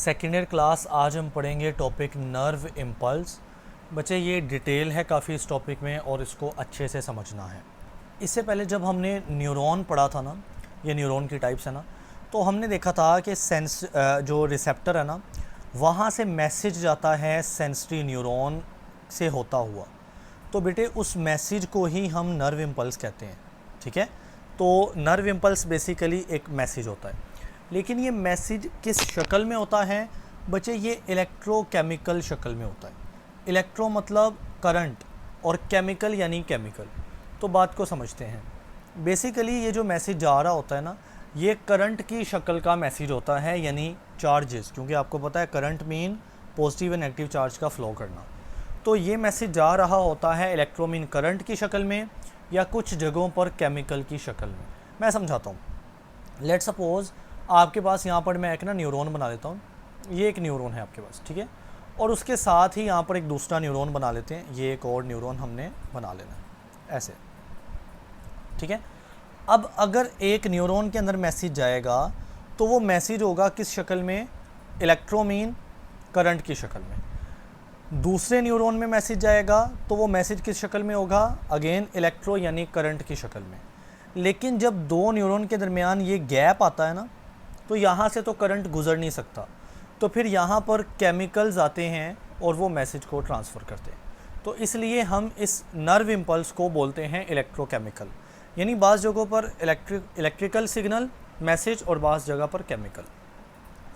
Second year class आज हम पढ़ेंगे टॉपिक नर्व इम्पल्स। बच्चे ये डिटेल है काफ़ी इस टॉपिक में और इसको अच्छे से समझना है। इससे पहले जब हमने न्यूरॉन पढ़ा था ना, ये न्यूरॉन की टाइप्स है ना, तो हमने देखा था कि जो रिसेप्टर है ना, वहाँ से मैसेज जाता है सेंसरी न्यूरॉन से होता हुआ। तो बेटे उस मैसेज को ही हम नर्व इम्पल्स कहते हैं। ठीक है, तो नर्व इम्पल्स बेसिकली एक मैसेज होता है, लेकिन ये मैसेज किस शक्ल में होता है बच्चे? ये इलेक्ट्रोकेमिकल शक्ल में होता है। इलेक्ट्रो मतलब करंट और केमिकल यानी केमिकल। तो बात को समझते हैं। बेसिकली ये जो मैसेज जा रहा होता है ना, ये करंट की शक्ल का मैसेज होता है, यानी चार्जेस, क्योंकि आपको पता है current mean positive and negative charge का फ्लो करना। तो ये मैसेज जा रहा होता है इलेक्ट्रो मीन करंट की शक्ल में या कुछ जगहों पर केमिकल की शक्ल में। मैं समझाता हूँ। लेट सपोज़ आपके पास यहाँ पर मैं एक ना न्यूरॉन बना लेता हूँ। ये एक न्यूरॉन है आपके पास, ठीक है, और उसके साथ ही यहाँ पर एक दूसरा न्यूरॉन बना लेते हैं। ये एक और न्यूरॉन हमने बना लेना है ऐसे, ठीक है। अब अगर एक न्यूरॉन के अंदर मैसेज जाएगा तो वो मैसेज होगा किस शक्ल में? इलेक्ट्रोमीन करंट की शक्ल में। दूसरे न्यूरॉन में मैसेज जाएगा तो वो मैसेज किस शक्ल में होगा? अगेन इलेक्ट्रो यानी करंट की शक्ल में। लेकिन जब दो न्यूरॉन के दरमियान ये गैप आता है ना, तो यहाँ से तो करंट गुजर नहीं सकता, तो फिर यहाँ पर केमिकल्स आते हैं और वो मैसेज को ट्रांसफ़र करते हैं। तो इसलिए हम इस नर्व इम्पल्स को बोलते हैं इलेक्ट्रोकेमिकल, यानी बाज़ जगहों पर इलेक्ट्रिकल सिग्नल मैसेज और बाज़ जगह पर केमिकल।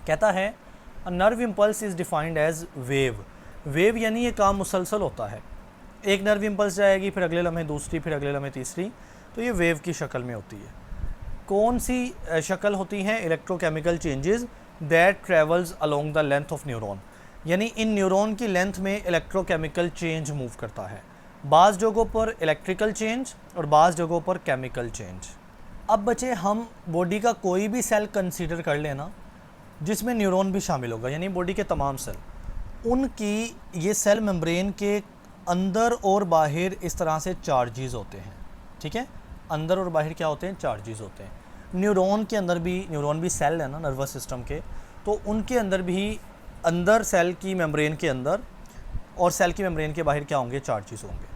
कहता है a nerve impulse is defined as wave. Wave यानी ये काम मुसलसल होता है, एक नर्व इम्पल्स जाएगी, फिर अगले लम्हे दूसरी, फिर अगले लम्हे तीसरी, तो ये वेव की शक्ल में होती है। कौन सी शक्ल होती हैं? Electrochemical changes that travels along the length of neuron, यानी इन न्यूरॉन की लेंथ में इलेक्ट्रोकेमिकल चेंज मूव करता है। बाज़ जगहों पर इलेक्ट्रिकल चेंज और बाज़ जगहों पर केमिकल चेंज। अब बच्चे हम बॉडी का कोई भी सेल कंसीडर कर लेना जिसमें न्यूरॉन भी शामिल होगा, यानी बॉडी के तमाम सेल, उनकी ये सेल मेम्ब्रेन के अंदर और बाहर इस तरह से चार्जेस होते हैं। ठीक है, अंदर और बाहर क्या होते हैं? चार्जेस होते हैं। न्यूरॉन के अंदर भी, न्यूरॉन भी सेल है ना नर्वस सिस्टम के, तो उनके अंदर भी अंदर सेल की मेम्ब्रेन के अंदर और सेल की मेम्ब्रेन के बाहर क्या होंगे? चार्जेस होंगे।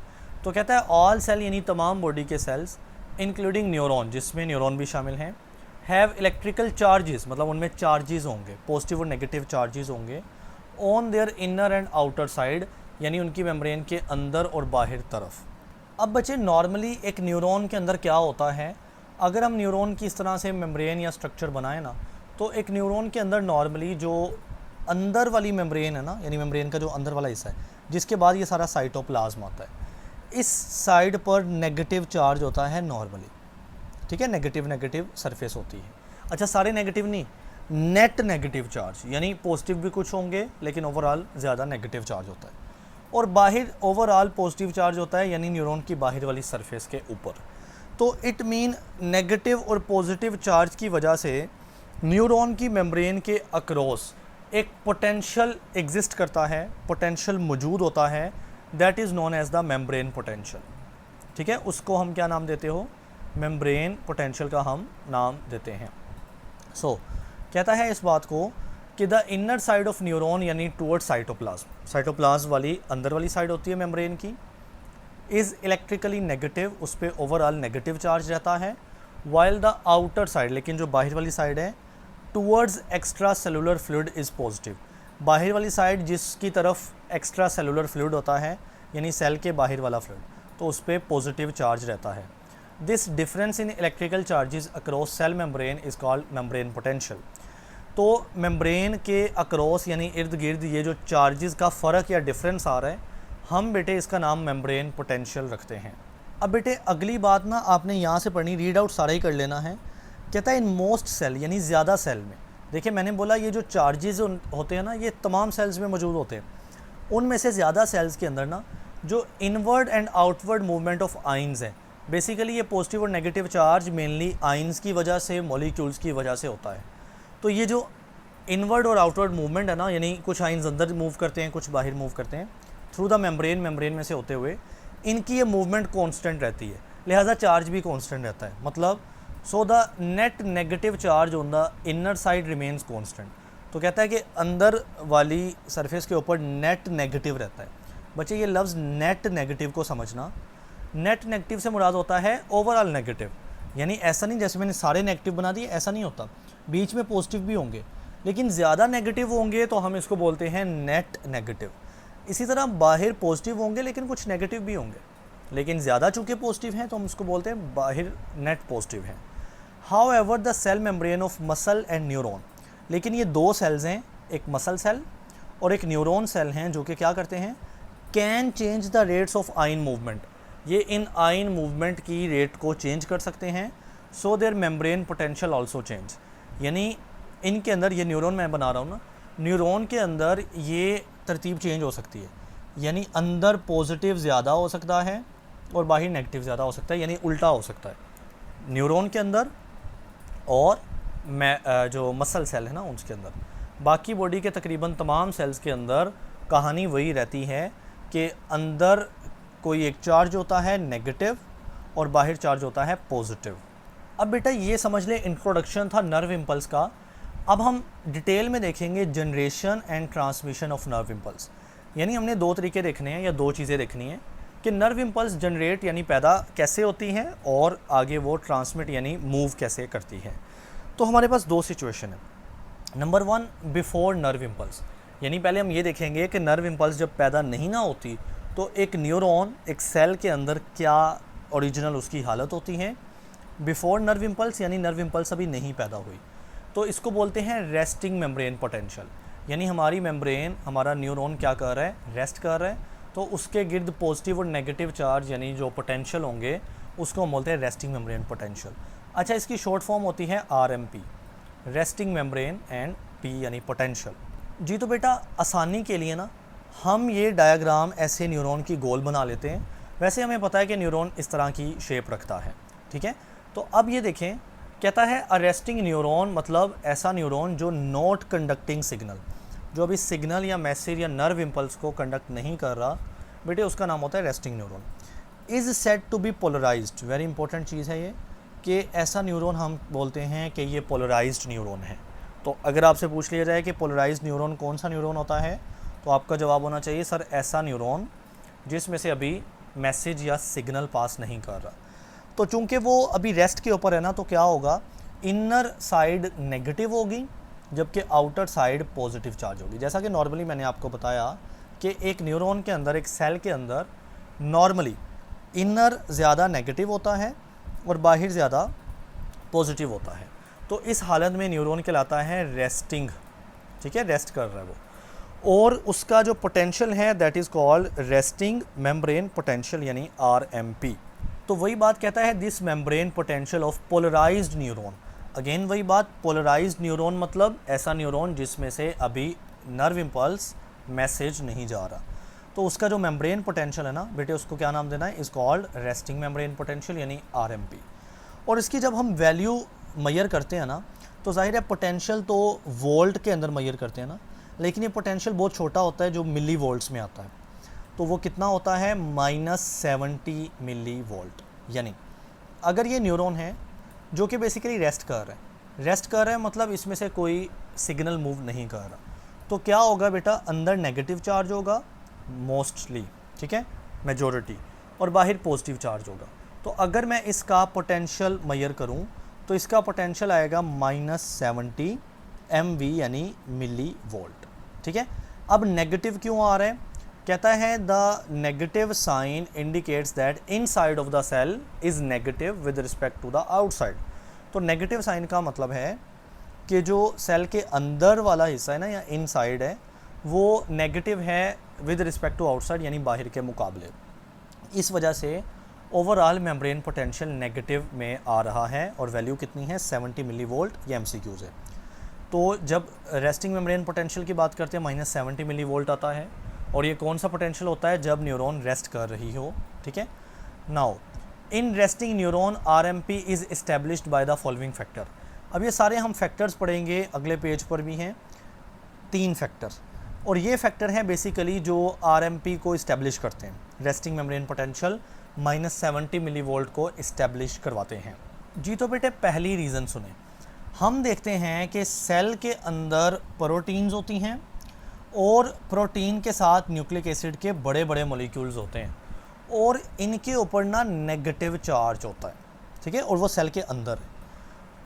तो कहता है ऑल सेल यानी तमाम बॉडी के सेल्स इंक्लूडिंग न्यूरॉन, जिसमें न्यूरॉन भी शामिल हैं, हैव इलेक्ट्रिकल चार्जेस, मतलब उनमें चार्जेस होंगे, पॉजिटिव और नेगेटिव चार्जेस होंगे, on their inner and outer side, यानी उनकी मेम्ब्रेन के अंदर और बाहर तरफ। अब बच्चे नॉर्मली एक न्यूरॉन के अंदर क्या होता है? अगर हम न्यूरॉन की इस तरह से मेम्ब्रेन या स्ट्रक्चर बनाएं ना, तो एक न्यूरॉन के अंदर नॉर्मली जो अंदर वाली मेम्ब्रेन है ना, यानी मेम्ब्रेन का जो अंदर वाला हिस्सा है, जिसके बाद ये सारा साइटोप्लाज्म आता है, इस साइड पर नेगेटिव चार्ज होता है नॉर्मली। ठीक है, नेगेटिव सरफेस होती है। अच्छा, सारे नेगेटिव नहीं, नेट नेगेटिव चार्ज, यानी पॉजिटिव भी कुछ होंगे लेकिन ओवरऑल ज़्यादा नेगेटिव चार्ज होता है, और बाहर ओवरऑल पॉजिटिव चार्ज होता है, यानी न्यूरॉन की बाहर वाली सरफेस के ऊपर। तो इट मीन नेगेटिव और पॉजिटिव चार्ज की वजह से न्यूरॉन की मेम्ब्रेन के अक्रॉस एक पोटेंशियल एग्जिस्ट करता है, पोटेंशियल मौजूद होता है, that is known as the membrane potential. ठीक है, उसको हम क्या नाम देते हो? मेम्ब्रेन पोटेंशियल का हम नाम देते हैं। सो कहता है इस बात को कि the inner side of neuron यानी टूवर्ड साइटोप्लाज्म, साइटोप्लाज्म वाली अंदर वाली साइड होती है मेम्ब्रेन की, इज़ इलेक्ट्रिकली नेगेटिव, उस पर ओवरऑल नेगेटिव चार्ज रहता है, वाइल द आउटर साइड, लेकिन जो बाहर वाली साइड है, towards extra cellular fluid is positive. बाहर वाली साइड जिसकी तरफ एक्स्ट्रा सेलुलर फ्लूइड होता है, यानी सेल के बाहर वाला फ्लूइड, तो उस पर पॉजिटिव चार्ज रहता है। This difference in electrical charges across cell membrane is called membrane potential. तो मेम्ब्रेन के अक्रॉस यानी इर्द गिर्द ये जो चार्जेस का फ़र्क या डिफरेंस आ रहा है, हम बेटे इसका नाम मेम्ब्रेन पोटेंशियल रखते हैं। अब बेटे अगली बात ना आपने यहाँ से पढ़नी, रीड आउट सारा ही कर लेना है। कहता है इन मोस्ट सेल, यानी ज़्यादा सेल में, देखिए मैंने बोला ये जो चार्जेस होते हैं ना, ये तमाम सेल्स में मौजूद होते हैं। उनमें से ज़्यादा सेल्स के अंदर ना जो inward and outward movement of ions है, बेसिकली ये पॉजिटिव और नेगेटिव चार्ज मेनली आइंस की वजह से, मॉलिक्यूल्स की वजह से होता है। तो ये जो इनवर्ड और आउटवर्ड मूवमेंट है ना, यानी कुछ आइंस अंदर मूव करते हैं, कुछ बाहर मूव करते हैं थ्रू द मेम्ब्रेन, मेम्ब्रेन में से होते हुए, इनकी ये मूवमेंट कांस्टेंट रहती है, लिहाजा चार्ज भी कांस्टेंट रहता है। मतलब so the net negative charge on the inner side remains constant. तो कहता है कि अंदर वाली सरफेस के ऊपर नेट नेगेटिव रहता है। बच्चे ये लफ्ज़ नेट नेगेटिव को समझना, नेट नेगेटिव से मुराद होता है ओवरऑल नेगेटिव, यानी ऐसा नहीं जैसे मैंने सारे नेगेटिव बना दिए, ऐसा नहीं होता, बीच में पॉजिटिव भी होंगे, लेकिन ज़्यादा नेगेटिव होंगे तो हम इसको बोलते हैं नेट नेगेटिव। इसी तरह बाहर पॉजिटिव होंगे लेकिन कुछ नेगेटिव भी होंगे, लेकिन ज़्यादा चूँकि पॉजिटिव हैं तो हम इसको बोलते हैं बाहर नेट पॉजिटिव हैं। However the cell membrane of muscle and neuron, लेकिन ये दो सेल्स हैं, एक मसल सेल और एक न्यूरॉन सेल हैं, जो कि क्या करते हैं, can change the rates of ion movement, ये इन आयन मूवमेंट की रेट को चेंज कर सकते हैं। So their membrane potential also change, यानी इनके अंदर, ये न्यूरॉन मैं बना रहा हूँ ना, न्यूरॉन के अंदर ये तरतीब चेंज हो सकती है, यानी अंदर पॉजिटिव ज़्यादा हो सकता है और बाहर नेगेटिव ज़्यादा हो सकता है, यानी उल्टा हो सकता है न्यूरॉन के अंदर और जो मसल सेल है ना उसके अंदर। बाकी बॉडी के तकरीबन तमाम सेल्स के अंदर कहानी वही रहती है कि अंदर कोई एक चार्ज होता है नेगेटिव और बाहर चार्ज होता है पॉजिटिव। अब बेटा ये समझ ले इंट्रोडक्शन था नर्व इम्पल्स का। अब हम डिटेल में देखेंगे generation and transmission of nerve impulse, यानी हमने दो तरीके देखने हैं या दो चीज़ें देखनी हैं कि नर्व इम्पल्स जनरेट यानी पैदा कैसे होती हैं और आगे वो ट्रांसमिट यानी मूव कैसे करती है। तो हमारे पास दो सिचुएशन है। नंबर 1 बिफोर नर्व इम्पल्स, यानी पहले हम ये देखेंगे कि नर्व इम्पल्स जब पैदा नहीं ना होती तो एक न्यूरॉन एक सेल के अंदर क्या ओरिजिनल उसकी हालत होती है। बिफोर नर्व इम्पल्स यानी नर्व इम्पल्स अभी नहीं पैदा हुई, तो इसको बोलते हैं रेस्टिंग मेम्ब्रेन पोटेंशियल, यानी हमारी मेम्ब्रेन, हमारा न्यूरॉन क्या कर रहा है, रेस्ट कर रहा है, तो उसके गिर्द पॉजिटिव और नेगेटिव चार्ज यानी जो पोटेंशियल होंगे उसको हम बोलते हैं रेस्टिंग मेम्ब्रेन पोटेंशियल। अच्छा, इसकी शॉर्ट फॉर्म होती है RMP, resting membrane and P यानी पोटेंशियल। जी तो बेटा आसानी के लिए ना हम ये डायग्राम ऐसे न्यूरॉन की गोल बना लेते हैं। वैसे हमें पता है कि न्यूरॉन इस तरह की शेप रखता है, ठीक है। तो अब ये देखें, कहता है अरेस्टिंग न्यूरॉन मतलब ऐसा न्यूरॉन जो नॉट कंडक्टिंग सिग्नल, जो अभी सिग्नल या मैसेज या नर्व इम्पल्स को कंडक्ट नहीं कर रहा बेटे, उसका नाम होता है resting neuron. Is said to be polarized, very important चीज़ है ये कि ऐसा न्यूरॉन हम बोलते हैं कि ये पोलराइज्ड न्यूरॉन है। तो अगर आपसे पूछ लिया जाए कि पोलराइज्ड न्यूरॉन कौन सा न्यूरॉन होता है, तो आपका जवाब होना चाहिए सर ऐसा न्यूरॉन जिसमें से अभी मैसेज या सिग्नल पास नहीं कर रहा। तो चूंकि वो अभी रेस्ट के ऊपर है ना, तो क्या होगा, इनर साइड नेगेटिव होगी जबकि आउटर साइड पॉजिटिव चार्ज होगी। जैसा कि नॉर्मली मैंने आपको बताया कि एक न्यूरॉन के अंदर, एक सेल के अंदर नॉर्मली इनर ज़्यादा नेगेटिव होता है और बाहर ज़्यादा पॉजिटिव होता है। तो इस हालत में न्यूरॉन कहलाता है रेस्टिंग, ठीक है, रेस्ट कर रहा है वो। और उसका जो पोटेंशियल है that is called resting membrane potential यानी RMP। तो वही बात कहता है this membrane potential of polarised neuron. Again वही बात, पोलराइज्ड न्यूरॉन मतलब ऐसा न्यूरॉन जिसमें से अभी नर्व इम्पल्स मैसेज नहीं जा रहा, तो उसका जो मेम्ब्रेन पोटेंशियल है ना बेटे, उसको क्या नाम देना है, is called resting membrane potential यानी RMP। और इसकी जब हम वैल्यू मेजर करते हैं ना, तो जाहिर है पोटेंशियल तो वोल्ट के अंदर मेजर करते हैं ना, लेकिन ये पोटेंशियल बहुत छोटा होता है जो मिली वोल्ट्स में आता है। तो वो कितना होता है, -70 मिली वोल्ट। यानी अगर ये न्यूरॉन है जो कि बेसिकली रेस्ट कर रहा है मतलब इसमें से कोई सिग्नल मूव नहीं कर रहा, तो क्या होगा बेटा, अंदर नेगेटिव चार्ज होगा मोस्टली, ठीक है, मेजॉरिटी, और बाहर पॉजिटिव चार्ज होगा। तो अगर मैं इसका पोटेंशियल मेजर करूं तो इसका पोटेंशियल आएगा -70 MV यानी मिली वोल्ट, ठीक है। अब नेगेटिव क्यों आ रहा है, कहता है the negative sign indicates that inside of the cell is negative with respect to the outside. तो नेगेटिव साइन का मतलब है कि जो सेल के अंदर वाला हिस्सा है ना या इनसाइड है, वो नेगेटिव है विद रिस्पेक्ट टू आउटसाइड यानी बाहर के मुकाबले। इस वजह से ओवरऑल मेम्ब्रेन पोटेंशियल नेगेटिव में आ रहा है और वैल्यू कितनी है, 70 मिली वोल्ट। ये MCQs है। तो जब रेस्टिंग मेम्ब्रेन पोटेंशियल की बात करते हैं -70 मिली वोल्ट आता है, और ये कौन सा पोटेंशियल होता है, जब न्यूरॉन रेस्ट कर रही हो, ठीक है। Now in resting neuron RMP is established by the following factor. अब ये सारे हम फैक्टर्स पढ़ेंगे, अगले पेज पर भी हैं 3 फैक्टर्स, और ये फैक्टर हैं बेसिकली जो RMP को इस्टेब्लिश करते हैं, resting membrane potential -70 millivolt को इस्टेब्लिश करवाते हैं। जी तो बेटे पहली रीज़न सुने, हम देखते हैं कि सेल के अंदर प्रोटीन्स होती हैं और प्रोटीन के साथ न्यूक्लिक एसिड के बड़े बड़े मॉलिक्यूल्स होते हैं और इनके ऊपर ना नेगेटिव चार्ज होता है, ठीक है, और वो सेल के अंदर है।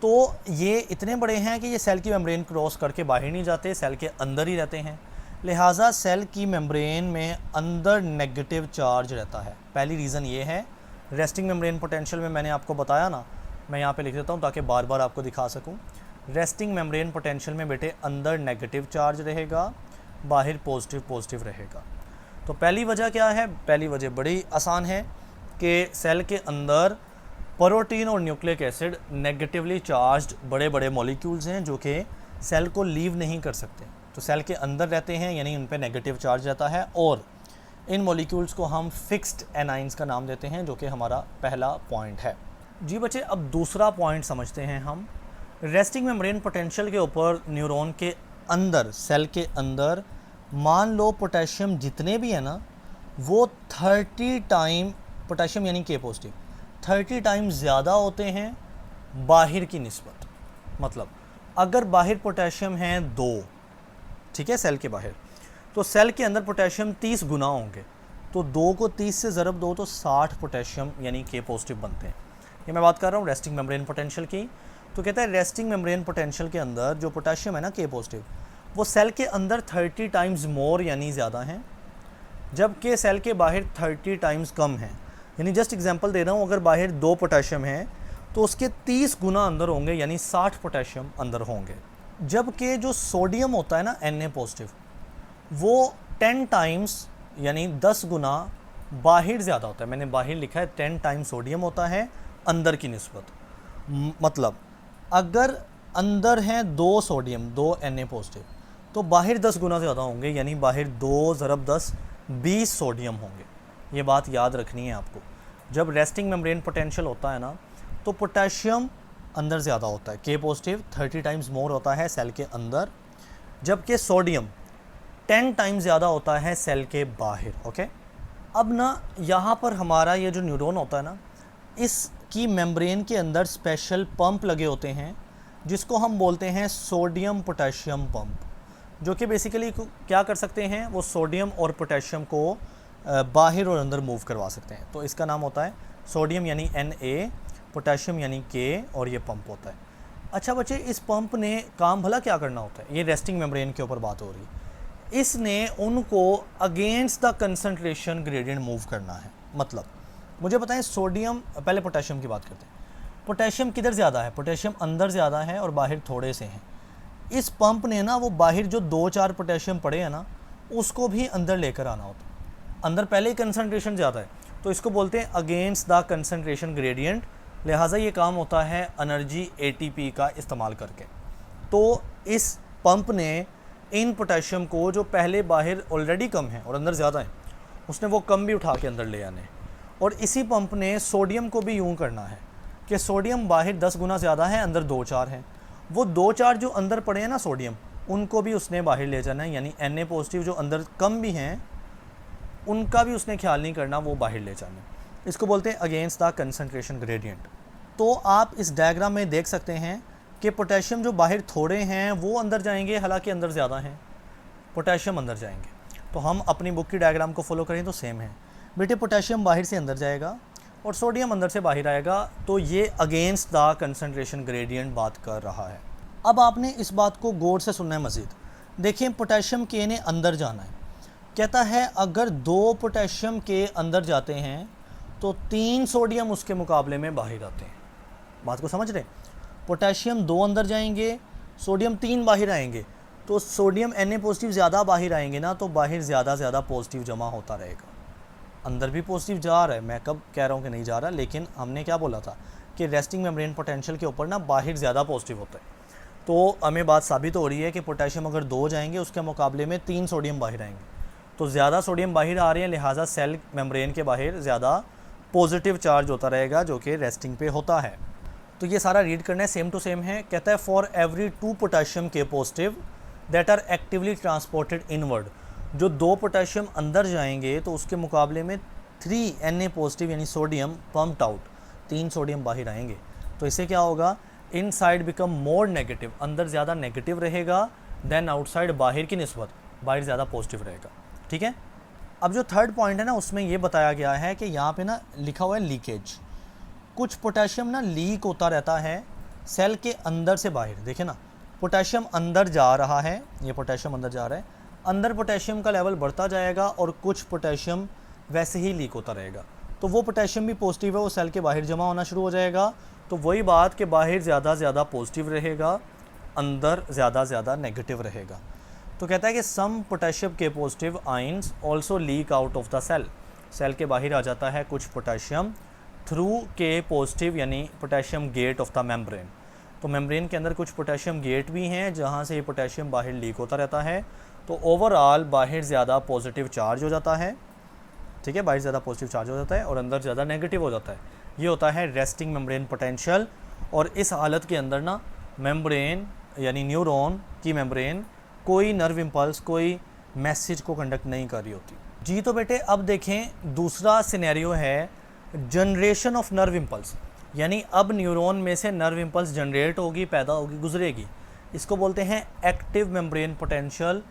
तो ये इतने बड़े हैं कि ये सेल की मेम्ब्रेन क्रॉस करके बाहर नहीं जाते, सेल के अंदर ही रहते हैं। लिहाजा सेल की मेम्ब्रेन में अंदर नेगेटिव चार्ज रहता है। पहली रीज़न ये है। रेस्टिंग मेम्ब्रेन पोटेंशियल में मैंने आपको बताया ना, मैं यहाँ पे लिख देता हूँ ताकि बार बार आपको दिखा सकूँ। रेस्टिंग मेम्ब्रेन पोटेंशियल में बेटे अंदर नेगेटिव चार्ज रहेगा, बाहर पॉजिटिव रहेगा। तो पहली वजह क्या है? पहली वजह बड़ी आसान है कि सेल के अंदर प्रोटीन और न्यूक्लिक एसिड नेगेटिवली चार्ज्ड बड़े बड़े मॉलिक्यूल्स हैं जो कि सेल को लीव नहीं कर सकते। तो सेल के अंदर रहते हैं यानी उन पे नेगेटिव चार्ज रहता है और इन मॉलिक्यूल्स को हम फिक्स्ड एनाइंस का नाम देते हैं, जो कि हमारा पहला पॉइंट है। जी बच्चे, अब दूसरा पॉइंट समझते हैं हम। रेस्टिंग मेम्ब्रेन पोटेंशियल के ऊपर न्यूरॉन के अंदर, सेल के अंदर मान लो पोटेशियम जितने भी है ना वो 30 टाइम, पोटेशियम यानी के पॉजिटिव 30 टाइम ज़्यादा होते हैं बाहर की निस्बत। मतलब अगर बाहर पोटेशियम है 2, ठीक है, सेल के बाहर, तो सेल के अंदर पोटेशियम 30 गुना होंगे। तो 2 को 30 से ज़रब दो तो 60 पोटेशियम यानी के पॉजिटिव बनते हैं। ये मैं बात कर रहा हूँ रेस्टिंग मेम्ब्रेन पोटेंशियल की। तो कहता है रेस्टिंग मेम्ब्रेन पोटेंशियल के अंदर जो पोटेशियम है ना के पॉजिटिव, वो सेल के अंदर 30 टाइम्स मोर यानी ज़्यादा हैं, जबकि सेल के बाहर 30 टाइम्स कम हैं। यानी जस्ट एग्जांपल दे रहा हूँ, अगर बाहर 2 पोटेशियम है तो उसके 30 गुना अंदर होंगे यानी 60 पोटेशियम अंदर होंगे। जबकि जो सोडियम होता है ना Na पॉजिटिव, वो 10 टाइम्स यानी 10 गुना बाहर ज़्यादा होता है। मैंने बाहर लिखा है 10 टाइम्स सोडियम होता है अंदर की निस्बत। मतलब अगर अंदर हैं 2 सोडियम 2 Na पॉजिटिव तो बाहर 10 गुना ज़्यादा होंगे, यानी बाहर 2 ज़रब 10 20 सोडियम होंगे। ये बात याद रखनी है आपको। जब रेस्टिंग मेम्ब्रेन पोटेंशियल होता है ना तो पोटेशियम अंदर ज़्यादा होता है, के पॉजिटिव 30 टाइम्स मोर होता है सेल के अंदर, जबकि सोडियम 10 टाइम्स ज़्यादा होता है सेल के बाहर। ओके, अब ना यहाँ पर हमारा ये जो न्यूरॉन होता है ना, इसकी मेम्ब्रेन के अंदर स्पेशल पंप लगे होते हैं जिसको हम बोलते हैं सोडियम पोटेशियम पंप, जो कि बेसिकली क्या कर सकते हैं, वो सोडियम और पोटेशियम को बाहर और अंदर मूव करवा सकते हैं। तो इसका नाम होता है सोडियम यानी Na, पोटेशियम यानी K, और ये पंप होता है। अच्छा बच्चे, इस पंप ने काम भला क्या करना होता है? ये रेस्टिंग मेम्ब्रेन के ऊपर बात हो रही है। इसने उनको against the concentration gradient move करना है। मतलब मुझे बताएं, सोडियम, पहले पोटेशियम की बात करते हैं। पोटेशियम किधर ज़्यादा है? पोटेशियम अंदर ज़्यादा है और बाहर थोड़े से हैं। इस पंप ने ना वो बाहर जो 2-4 पोटेशियम पड़े हैं ना उसको भी अंदर लेकर आना होता है। अंदर पहले ही कंसंट्रेशन ज़्यादा है तो इसको बोलते हैं अगेंस्ट द कंसंट्रेशन ग्रेडियंट। लिहाजा ये काम होता है एनर्जी ATP का इस्तेमाल करके। तो इस पंप ने इन पोटेशियम को जो पहले बाहर ऑलरेडी कम है और अंदर ज़्यादा है, उसने वो कम भी उठा के अंदर ले आने। और इसी पंप ने सोडियम को भी यूँ करना है कि सोडियम बाहर 10 गुना ज़्यादा है, अंदर 2-4 हैं। वो 2-4 जो अंदर पड़े हैं ना सोडियम, उनको भी उसने बाहर ले जाना है, यानी Na पॉजिटिव जो अंदर कम भी हैं उनका भी उसने ख्याल नहीं करना, वो बाहर ले जाना। इसको बोलते हैं अगेंस्ट द कंसंट्रेशन ग्रेडियंट। तो आप इस डायग्राम में देख सकते हैं कि पोटेशियम जो बाहर थोड़े हैं वो अंदर जाएंगे, हालांकि अंदर ज़्यादा हैं, पोटेशियम अंदर जाएंगे। तो हम अपनी बुक की डायग्राम को फॉलो करें तो सेम है बेटे, पोटेशियम बाहर से अंदर जाएगा और सोडियम अंदर से बाहर आएगा। तो ये अगेंस्ट द कंसंट्रेशन ग्रेडियंट बात कर रहा है। अब आपने इस बात को गौर से सुनना है मज़ीद। देखिए, पोटेशियम के ने अंदर जाना है। कहता है अगर 2 पोटेशियम के अंदर जाते हैं तो 3 सोडियम उसके मुकाबले में बाहर आते हैं। बात को समझ रहे? पोटेशियम 2 अंदर जाएंगे, सोडियम 3 बाहर आएंगे। तो सोडियम Na पॉजिटिव ज़्यादा बाहर आएंगे ना, तो बाहर ज़्यादा पॉजिटिव जमा होता रहेगा। अंदर भी पॉजिटिव जा रहा है, मैं कब कह रहा हूँ कि नहीं जा रहा, लेकिन हमने क्या बोला था कि रेस्टिंग मेम्ब्रेन पोटेंशियल के ऊपर ना बाहर ज़्यादा पॉजिटिव होता है। तो हमें बात साबित हो रही है कि पोटेशियम अगर 2 जाएंगे उसके मुकाबले में 3 सोडियम बाहर आएंगे। तो ज़्यादा सोडियम बाहर आ रहे हैं, लिहाजा सेल मेम्ब्रेन के बाहर ज़्यादा पॉजिटिव चार्ज होता रहेगा, जो कि रेस्टिंग पे होता है। तो ये सारा रीड करना है, सेम टू सेम है। कहता है for every 2 potassium K positive that are actively transported inward, जो 2 पोटेशियम अंदर जाएंगे तो उसके मुकाबले में 3 Na पॉजिटिव यानी सोडियम पम्प्ड आउट, 3 सोडियम बाहर आएंगे। तो इससे क्या होगा, इनसाइड बिकम मोर नेगेटिव, अंदर ज़्यादा नेगेटिव रहेगा देन आउटसाइड, बाहर की निस्बत बाहर ज़्यादा पॉजिटिव रहेगा। ठीक है, अब जो थर्ड पॉइंट है ना उसमें ये बताया गया है कि यहाँ पे ना लिखा हुआ है लीकेज। कुछ पोटेशियम ना लीक होता रहता है सेल के अंदर से बाहर। देखें ना, पोटेशियम अंदर जा रहा है, ये पोटेशियम अंदर जा रहा है, अंदर पोटेशियम का लेवल बढ़ता जाएगा और कुछ पोटेशियम वैसे ही लीक होता रहेगा। तो वो पोटेशियम भी पॉजिटिव है, वो सेल के बाहर जमा होना शुरू हो जाएगा। तो वही बात कि बाहर ज़्यादा पॉजिटिव रहेगा, अंदर ज़्यादा नेगेटिव रहेगा। तो कहता है कि some potassium K positive ions also leak out of the cell, cell के बाहर आ जाता है कुछ पोटेशियम थ्रू के पॉजिटिव यानी potassium gate of the membrane. तो मेम्ब्रेन के अंदर कुछ पोटेशियम गेट भी हैं जहाँ से ये पोटेशियम बाहर लीक होता रहता है। तो ओवरऑल बाहर ज़्यादा पॉजिटिव चार्ज हो जाता है। ठीक है, बाहर ज़्यादा पॉजिटिव चार्ज हो जाता है और अंदर ज़्यादा नेगेटिव हो जाता है। ये होता है रेस्टिंग मेम्ब्रेन पोटेंशियल। और इस हालत के अंदर ना मेम्ब्रेन यानी न्यूरॉन की मेम्ब्रेन कोई नर्व इम्पल्स, कोई मैसेज को कंडक्ट नहीं कर रही होती। जी तो बेटे अब देखें दूसरा सिनेरियो है जनरेशन ऑफ नर्व इम्पल्स, यानी अब न्यूरॉन में से नर्व इम्पल्स जनरेट होगी, पैदा होगी, गुजरेगी। इसको बोलते हैं active membrane potential,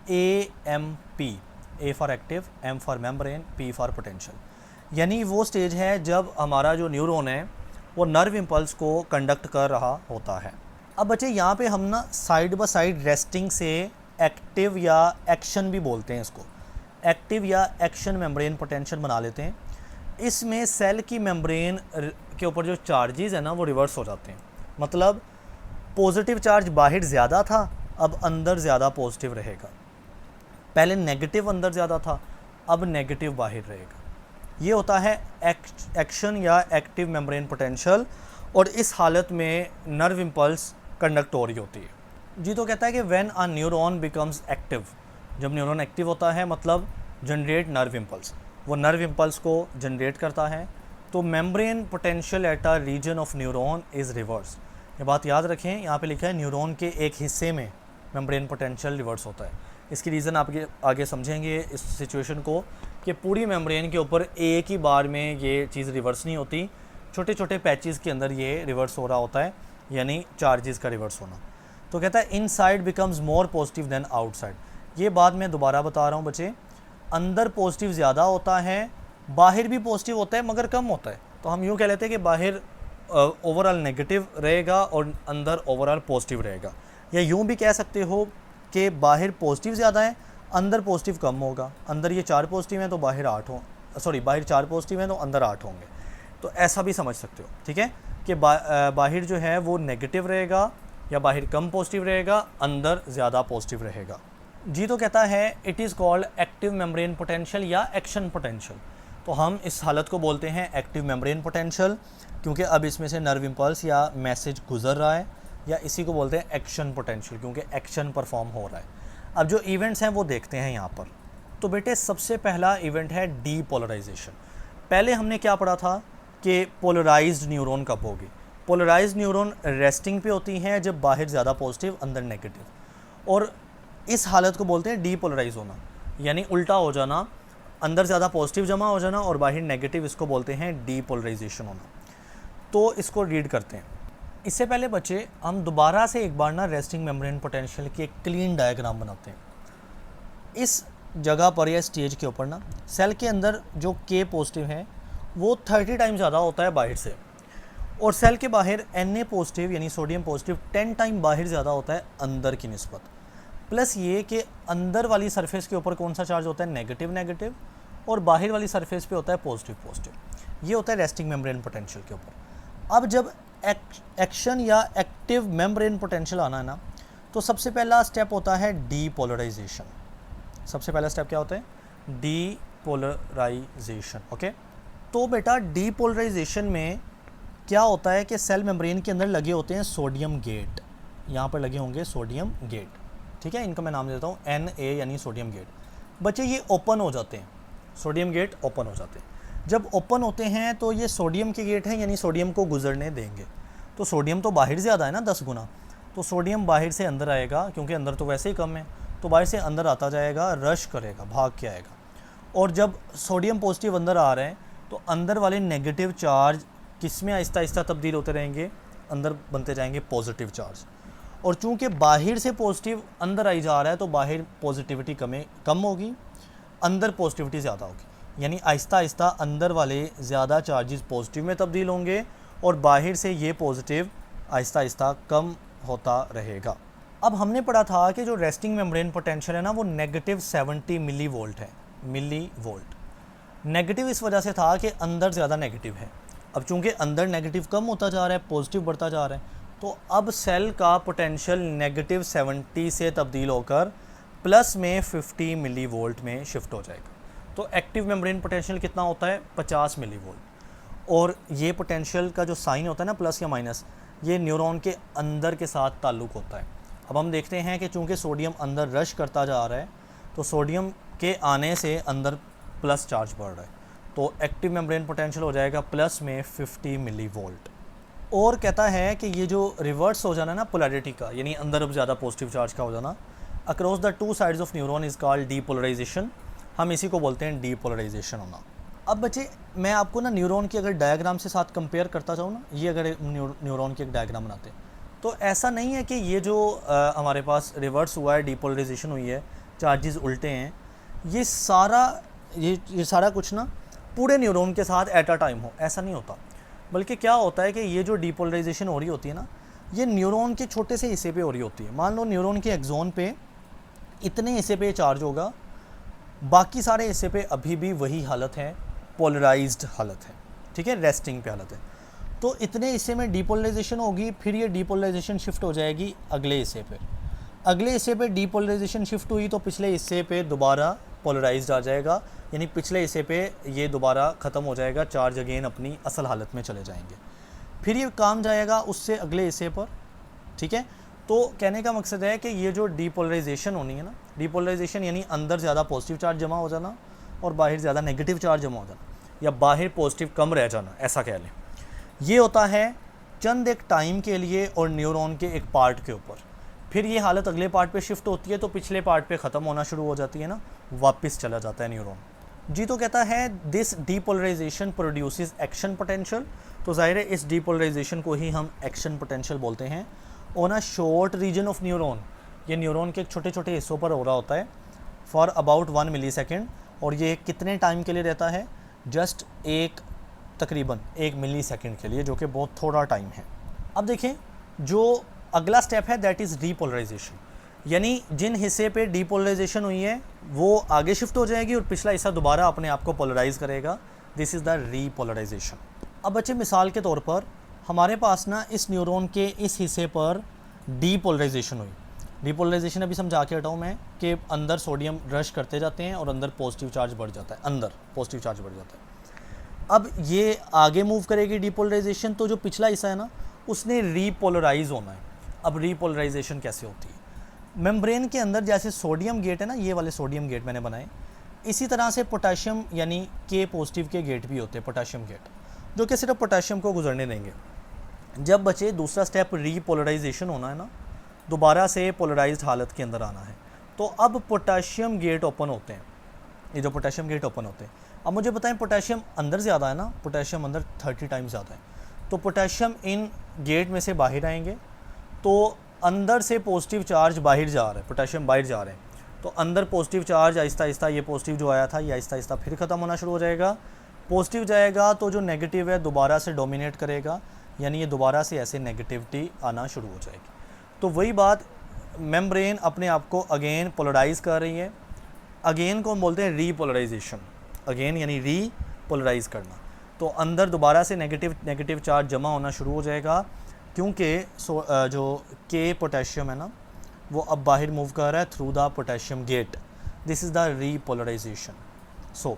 AMP, A for active, M for membrane, P for potential. यानी वो स्टेज है जब हमारा जो न्यूरॉन है वो नर्व इम्पल्स को कंडक्ट कर रहा होता है। अब बच्चे यहाँ पे हम ना साइड बाय साइड रेस्टिंग से एक्टिव या एक्शन भी बोलते हैं इसको, एक्टिव या एक्शन मेम्ब्रेन पोटेंशियल बना लेते हैं। इसमें सेल की मेम्ब्रेन के ऊपर जो चार्जेस है ना वो रिवर्स हो जाते हैं। मतलब पॉजिटिव चार्ज बाहर ज़्यादा था, अब अंदर ज़्यादा पॉजिटिव रहेगा। पहले नेगेटिव अंदर ज़्यादा था, अब नेगेटिव बाहर रहेगा। ये होता है एक्शन या एक्टिव मेम्ब्रेन पोटेंशियल। और इस हालत में नर्व इम्पल्स कंडक्ट हो रही होती है। जी तो कहता है कि when a neuron becomes active, जब न्यूरॉन एक्टिव होता है मतलब जनरेट नर्व इम्पल्स, वो नर्व इम्पल्स को जनरेट करता है। तो membrane potential at a region of neuron is reverse. ये बात याद रखें, यहाँ पे लिखा है न्यूरॉन के एक हिस्से में मेम्ब्रेन पोटेंशियल रिवर्स होता है। इसकी रीज़न आप आगे समझेंगे इस सिचुएशन को कि पूरी मेम्ब्रेन के ऊपर एक ही बार में ये चीज़ रिवर्स नहीं होती, छोटे छोटे पैचेस के अंदर ये रिवर्स हो रहा होता है, यानी चार्जेस का रिवर्स होना। तो कहता है inside becomes more positive than outside. ये बात मैं दोबारा बता रहा हूँ बच्चे, अंदर पॉजिटिव ज़्यादा होता है, बाहर भी पॉजिटिव होता है मगर कम होता है। तो हम यूँ कह लेते हैं कि बाहर ओवरऑल नेगेटिव रहेगा और अंदर ओवरऑल पॉजिटिव रहेगा। या यूँ भी कह सकते हो कि बाहर पॉजिटिव ज़्यादा है, अंदर पॉजिटिव कम होगा। अंदर ये 4 पॉजिटिव हैं तो बाहर 8 हो, सॉरी बाहर 4 पॉजिटिव हैं तो अंदर 8 होंगे। तो ऐसा भी समझ सकते हो। ठीक है कि बाहर जो है वो नेगेटिव रहेगा या बाहर कम पॉजिटिव रहेगा, अंदर ज़्यादा पॉजिटिव रहेगा। जी तो कहता है it is called active membrane potential या एक्शन पोटेंशियल। तो हम इस हालत को बोलते हैं एक्टिव मेम्ब्रेन पोटेंशियल, क्योंकि अब इसमें से नर्व इम्पल्स या मैसेज गुजर रहा है, या इसी को बोलते हैं एक्शन पोटेंशियल क्योंकि एक्शन परफॉर्म हो रहा है। अब जो इवेंट्स हैं वो देखते हैं यहाँ पर। तो बेटे सबसे पहला इवेंट है डीपोलराइजेशन। पहले हमने क्या पढ़ा था कि पोलराइज्ड न्यूरॉन कब होगी। पोलराइज्ड न्यूरॉन रेस्टिंग पे होती हैं जब बाहर ज़्यादा पॉजिटिव अंदर नेगेटिव, और इस हालत को बोलते हैं डीपोलराइज होना, यानी उल्टा हो जाना, अंदर ज़्यादा पॉजिटिव जमा हो जाना और बाहर नेगेटिव, इसको बोलते हैं डीपोलराइजेशन होना। तो इसको रीड करते हैं। इससे पहले बच्चे हम दोबारा से एक बार ना रेस्टिंग मेम्ब्रेन पोटेंशियल की एक क्लीन डायग्राम बनाते हैं। इस जगह पर या स्टेज के ऊपर ना सेल के अंदर जो के पॉजिटिव है वो 30 टाइम ज़्यादा होता है बाहर से, और सेल के बाहर Na पॉजिटिव यानी सोडियम पॉजिटिव 10 टाइम बाहर ज़्यादा होता है अंदर की निस्बत। प्लस ये कि अंदर वाली सरफेस के ऊपर कौन सा चार्ज होता है, नेगेटिव नेगेटिव, और बाहर वाली सरफेस पे होता है पॉजिटिव पॉजिटिव। ये होता है रेस्टिंग मेम्ब्रेन पोटेंशियल के ऊपर। अब जब एक्शन या एक्टिव मेम्ब्रेन पोटेंशियल आना है ना, तो सबसे पहला स्टेप होता है डीपोलराइजेशन। सबसे पहला स्टेप क्या होता है, डीपोलराइजेशन। ओके, तो बेटा डीपोलराइजेशन में क्या होता है कि सेल मेम्ब्रेन के अंदर लगे होते हैं सोडियम गेट। यहाँ पर लगे होंगे सोडियम गेट, ठीक है, इनका मैं नाम देता हूँ Na यानी सोडियम गेट। बच्चे ये ओपन हो जाते हैं, सोडियम गेट ओपन हो जाते हैं। जब ओपन होते हैं तो ये सोडियम के गेट हैं, यानी सोडियम को गुजरने देंगे। तो सोडियम तो बाहर ज़्यादा है ना 10 गुना, तो सोडियम बाहर से अंदर आएगा, क्योंकि अंदर तो वैसे ही कम है, तो बाहर से अंदर आता जाएगा, रश करेगा, भाग के आएगा। और जब सोडियम पॉजिटिव अंदर आ रहे हैं तो अंदर वाले नेगेटिव चार्ज किस में आहिस्ता आहिस्ता तब्दील होते रहेंगे, अंदर बनते जाएंगे पॉजिटिव चार्ज। और चूंकि बाहर से पॉजिटिव अंदर आई जा रहा है तो बाहर पॉजिटिविटी कम होगी, अंदर पॉजिटिविटी ज़्यादा होगी। यानी आहिस्ता आहिस्ता अंदर वाले ज़्यादा चार्जेस पॉजिटिव में तब्दील होंगे और बाहर से ये पॉजिटिव आहिस्ता आहिस्ता कम होता रहेगा। अब हमने पढ़ा था कि जो रेस्टिंग मेम्ब्रेन पोटेंशियल है ना वो नेगेटिव 70 मिली वोल्ट है, मिली वोल्ट। नेगेटिव इस वजह से था कि अंदर ज़्यादा नेगेटिव है। अब चूंकि अंदर नेगेटिव कम होता जा रहा है, पॉजिटिव बढ़ता जा रहा है, तो अब सेल का पोटेंशियल नेगेटिव 70 से तब्दील होकर प्लस में 50 मिली वोल्ट में शिफ्ट हो जाएगा। तो एक्टिव मेम्ब्रेन पोटेंशियल कितना होता है? 50 मिली वोल्ट। और ये पोटेंशियल का जो साइन होता है ना प्लस या माइनस, ये न्यूरॉन के अंदर के साथ ताल्लुक़ होता है। अब हम देखते हैं कि चूंकि सोडियम अंदर रश करता जा रहा है तो सोडियम के आने से अंदर प्लस चार्ज बढ़ रहा है, तो एक्टिव मेम्ब्रेन पोटेंशियल हो जाएगा प्लस में 50 मिली वोल्ट। और कहता है कि ये जो रिवर्स हो जाना ना पोलैरिटी का, यानी अंदर अब ज़्यादा पॉजिटिव चार्ज का हो जाना, across the two sides of neuron is called depolarisation. हम इसी को बोलते हैं डीपोलराइजेशन होना। अब बच्चे मैं आपको ना न्यूरॉन की अगर डायग्राम से साथ कंपेयर करता जाऊँ ना, ये अगर न्यूरॉन की एक डायग्राम बनाते हैं तो ऐसा नहीं है कि ये जो हमारे पास रिवर्स हुआ है, डीपोलराइजेशन हुई है, चार्जेस उल्टे हैं, ये सारा कुछ ना पूरे न्यूरॉन के साथ एट अ टाइम हो, ऐसा नहीं होता। बल्कि क्या होता है कि ये जो डीपोलराइजेशन हो रही होती है ना, ये न्यूरॉन के छोटे से हिस्से पे हो रही होती है। मान लो न्यूरॉन के एक्सोन पे इतने हिस्से पे चार्ज होगा, बाकी सारे हिस्से पे अभी भी वही हालत है, पोलराइज्ड हालत है, ठीक है, रेस्टिंग पे हालत है। तो इतने हिस्से में डीपोलराइजेशन होगी, फिर ये डीपोलराइजेशन शिफ्ट हो जाएगी अगले हिस्से पे। अगले हिस्से पे डीपोलराइजेशन शिफ्ट हुई तो पिछले हिस्से पे दोबारा पोलराइज्ड आ जाएगा, यानी पिछले हिस्से पे ये दोबारा ख़त्म हो जाएगा, चार्ज अगेन अपनी असल हालत में चले जाएंगे। फिर ये काम जाएगा उससे अगले हिस्से पर, ठीक है। तो कहने का मकसद है कि ये जो डीपोलराइजेशन होनी है ना, डीपोलराइजेशन यानी अंदर ज़्यादा पॉजिटिव चार्ज जमा हो जाना और बाहर ज़्यादा नेगेटिव चार्ज जमा हो जाना, या बाहर पॉजिटिव कम रह जाना, ऐसा कह लें। ये होता है चंद एक टाइम के लिए और न्यूरॉन के एक पार्ट के ऊपर। फिर ये हालत अगले पार्ट पे शिफ्ट होती है तो पिछले पार्ट पे ख़त्म होना शुरू हो जाती है ना, वापस चला जाता है न्यूरॉन। जी तो कहता है this depolarisation produces action potential. तो ज़ाहिर है इस डीपोलराइजेशन को ही हम एक्शन पोटेंशियल बोलते हैं। On a short region of neuron, ये न्यूरॉन के छोटे छोटे हिस्सों पर हो रहा होता है, फॉर अबाउट 1 मिली सेकेंड। और ये कितने टाइम के लिए रहता है? जस्ट तकरीबन 1 मिली सेकेंड के लिए, जो कि बहुत थोड़ा टाइम है। अब देखें जो अगला स्टेप है दैट इज़ डीपोलराइजेशन, यानी जिन हिस्से पे डीपोलराइजेशन हुई है वो आगे शिफ्ट हो जाएगी और पिछला हिस्सा दोबारा अपने आप को पोलराइज करेगा। This is the repolarisation. अब बच्चे मिसाल के तौर पर हमारे पास ना इस न्यूरॉन के इस हिस्से पर डीपोलराइजेशन हुई। डीपोलराइजेशन अभी समझा के हटाऊँ मैं कि अंदर सोडियम रश करते जाते हैं और अंदर पॉजिटिव चार्ज बढ़ जाता है, अंदर पॉजिटिव चार्ज बढ़ जाता है। अब ये आगे मूव करेगी डीपोलराइजेशन, तो जो पिछला हिस्सा है ना उसने रीपोलराइज होना है। अब रीपोलराइजेशन कैसे होती है? मेम्ब्रेन के अंदर जैसे सोडियम गेट है ना, ये वाले सोडियम गेट मैंने बनाए, इसी तरह से पोटेशियम यानी के पॉजिटिव के गेट भी होते हैं, पोटेशियम गेट, जो कि सिर्फ पोटेशियम को गुजरने देंगे। जब बचे दूसरा स्टेप रीपोलराइजेशन होना है ना, दोबारा से पोलराइज्ड हालत के अंदर आना है, तो अब पोटेशियम गेट ओपन होते हैं। ये जो पोटेशियम गेट ओपन होते हैं, अब मुझे बताएं पोटेशियम अंदर ज़्यादा है ना, पोटेशियम अंदर 30 टाइम्स ज़्यादा है, तो पोटेशियम इन गेट में से बाहर आएंगे, तो अंदर से पॉजिटिव चार्ज बाहर जा रहा है, पोटेशियम बाहर जा रहे हैं, तो अंदर पॉजिटिव चार्ज आहिस्ता आहिस्ता, ये पॉजिटिव जो आया था ये आहिस्ता आहिस्ता फिर ख़त्म होना शुरू हो जाएगा। पॉजिटिव जाएगा तो जो नेगेटिव है दोबारा से डोमिनेट करेगा, यानी ये दोबारा से ऐसे नेगेटिविटी आना शुरू हो जाएगी। तो वही बात, मेम्ब्रेन अपने आप को अगेन पोलराइज कर रही है। अगेन को हम बोलते हैं रीपोलराइजेशन, अगेन यानी रीपोलराइज करना। तो अंदर दोबारा से नेगेटिव चार्ज जमा होना शुरू हो जाएगा, क्योंकि जो के पोटेशियम है ना वो अब बाहर मूव कर रहा है through the potassium gate. This is the repolarisation. So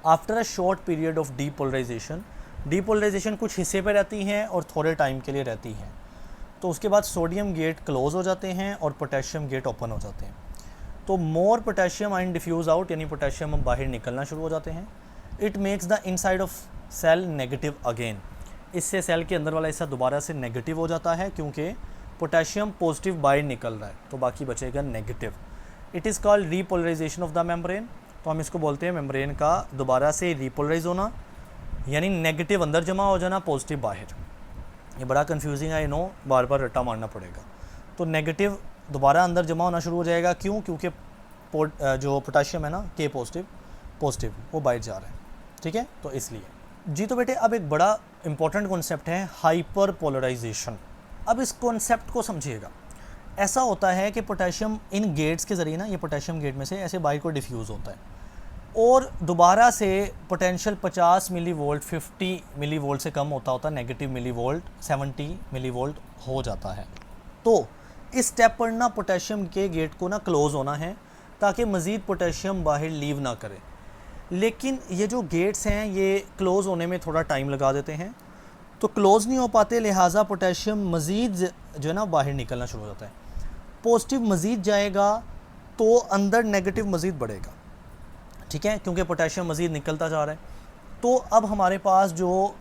after a short period of depolarisation, depolarisation कुछ हिस्से पे रहती हैं और थोड़े टाइम के लिए रहती हैं, तो उसके बाद सोडियम गेट क्लोज हो जाते हैं और पोटेशियम गेट ओपन हो जाते हैं। तो more potassium ion diffuse out, यानी पोटेशियम बाहर निकलना शुरू हो जाते हैं। It makes the inside of cell negative again, इससे सेल के अंदर वाला हिस्सा दोबारा से नेगेटिव हो जाता है, क्योंकि पोटेशियम पॉजिटिव बाहर निकल रहा है, तो बाकी बचेगा negative. It is called repolarisation of the membrane. तो हम इसको बोलते हैं मेम्ब्रेन का दोबारा से रीपोलराइज होना, यानी नेगेटिव अंदर जमा हो जाना, पॉजिटिव बाहर। ये बड़ा कंफ्यूजिंग है, बार बार रट्टा मारना पड़ेगा। तो नेगेटिव दोबारा अंदर जमा होना शुरू हो जाएगा, क्यों? क्योंकि जो पोटाशियम है ना के पॉजिटिव वो बाहर जा रहा है, ठीक है, तो इसलिए। जी तो बेटे अब एक बड़ा इंपॉर्टेंट कॉन्सेप्ट है हाइपर पोलराइजेशन। अब इस कॉन्सेप्ट को समझिएगा। ऐसा होता है कि पोटेशियम इन गेट्स के ज़रिए ना, ये पोटेशियम गेट में से ऐसे बाहर को डिफ्यूज़ होता है और दोबारा से potential 50 millivolt 50 millivolt से कम होता negative millivolt 70 millivolt हो जाता है। तो इस स्टेप पर ना पोटेशियम के गेट को ना क्लोज़ होना है ताकि मज़ीद पोटेशियम बाहर लीव ना करे। लेकिन ये जो गेट्स हैं ये क्लोज़ होने में थोड़ा टाइम लगा देते हैं, तो क्लोज़ नहीं हो पाते, लिहाजा पोटेशियम मज़ीद जो है ना बाहर निकलना शुरू हो जाता है। पॉजिटिव मज़ीद जाएगा तो अंदर नेगेटिव मज़ीद बढ़ेगा, ठीक है, क्योंकि पोटेशियम मज़ीद निकलता जा रहा है। तो अब हमारे पास जो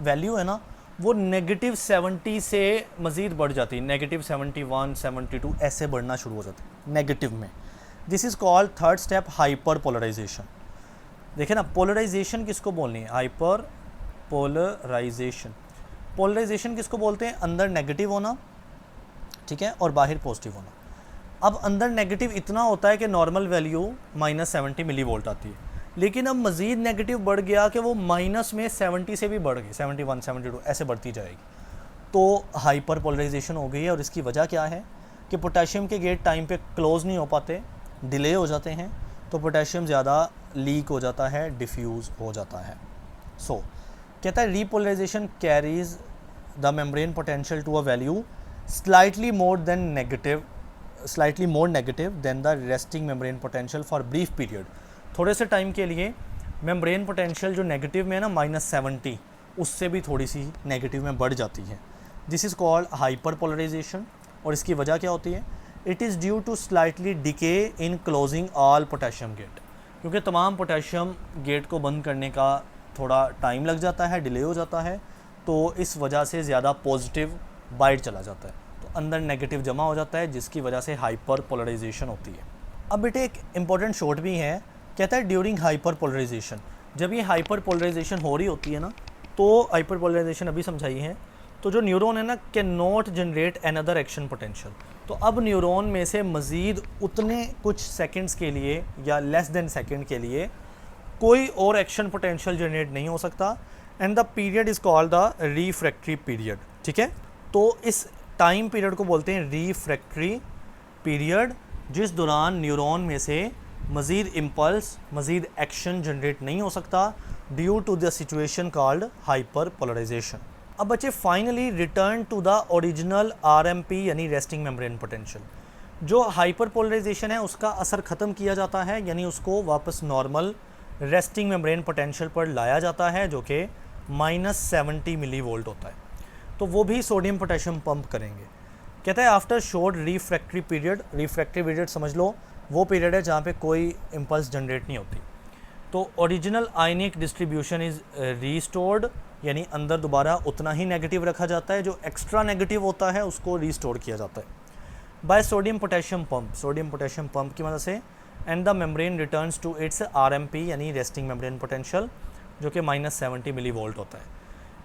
वैल्यू है ना वो नेगेटिव 70 से मज़ीद बढ़ जाती है, नेगेटिव 71 72 ऐसे बढ़ना शुरू हो जाती है नेगेटिव में। This is called third step hyperpolarisation. देखिए ना, पोलराइजेशन किसको बोलनी है? Hyper polarisation. पोलराइजेशन किसको बोलते हैं? अंदर नेगेटिव होना, ठीक है, और बाहर पॉजिटिव होना। अब अंदर नेगेटिव इतना होता है कि नॉर्मल वैल्यू -70 मिली वोल्ट आती है, लेकिन अब मज़ीद नेगेटिव बढ़ गया कि वो माइनस में 70 से भी बढ़ गई, 71 72 ऐसे बढ़ती जाएगी। तो हाइपर पोलराइजेशन हो गई है। और इसकी वजह क्या है कि पोटेशियम के गेट टाइम पे क्लोज़ नहीं हो पाते, डिले हो जाते हैं, तो पोटेशियम ज़्यादा लीक हो जाता है, डिफ्यूज़ हो जाता है। सो कहता है repolarisation carries the membrane potential to a value slightly more negative than the resting membrane potential for brief period. थोड़े से टाइम के लिए मेम्ब्रेन पोटेंशियल जो नेगेटिव में है ना -70, उससे भी थोड़ी सी नेगेटिव में बढ़ जाती है। This is called hyperpolarisation. और इसकी वजह क्या होती है? It is due to slightly decay in closing all potassium gate, क्योंकि तमाम पोटेशियम गेट को बंद करने का थोड़ा टाइम लग जाता है, डिले हो जाता है, तो इस वजह से ज़्यादा पॉजिटिव बाहर चला जाता है, तो अंदर नेगेटिव जमा हो जाता है, जिसकी वजह से हाइपर पोलराइजेशन होती है। अब बेटे एक इम्पॉर्टेंट शॉर्ट भी है, कहता है ड्यूरिंग हाइपर पोलराइजेशन, जब ये हाइपर पोलराइजेशन हो रही होती है ना, तो हाइपर पोलराइजेशन अभी समझाई है, तो जो न्यूरॉन है ना can not generate another action potential. तो अब न्यूरॉन में से मज़ीद उतने कुछ सेकंड्स के लिए या लेस देन सेकंड के लिए कोई और एक्शन पोटेंशियल जनरेट नहीं हो सकता। And the period is called the refractory period, ठीक है। तो इस टाइम पीरियड को बोलते हैं रिफ्रैक्टरी पीरियड, जिस दौरान न्यूरॉन में से मज़ीद इम्पल्स, मज़ीद एक्शन जनरेट नहीं हो सकता due to the situation called hyperpolarisation. अब बच्चे finally return to the original RMP यानी रेस्टिंग मेम्ब्रेन पोटेंशियल। जो हाइपर पोलराइजेशन है उसका असर ख़त्म किया जाता है, यानी उसको वापस नॉर्मल रेस्टिंग मेम्ब्रेन पोटेंशियल पर लाया जाता है, जो कि -70 मिली वोल्ट होता है। तो वो भी सोडियम पोटेशियम पंप करेंगे। कहता है आफ्टर शॉर्ट रिफ्रैक्टरी पीरियड समझ लो वो पीरियड है जहाँ पे कोई इम्पल्स जनरेट नहीं होती। तो original ionic distribution is restored, यानी अंदर दोबारा उतना ही नेगेटिव रखा जाता है, जो एक्स्ट्रा नेगेटिव होता है उसको रीस्टोर किया जाता है बाय सोडियम पोटेशियम पंप की मदद से। And the membrane returns to its RMP यानी रेस्टिंग मेम्ब्रेन पोटेंशियल, जो कि -70 मिली वोल्ट होता है।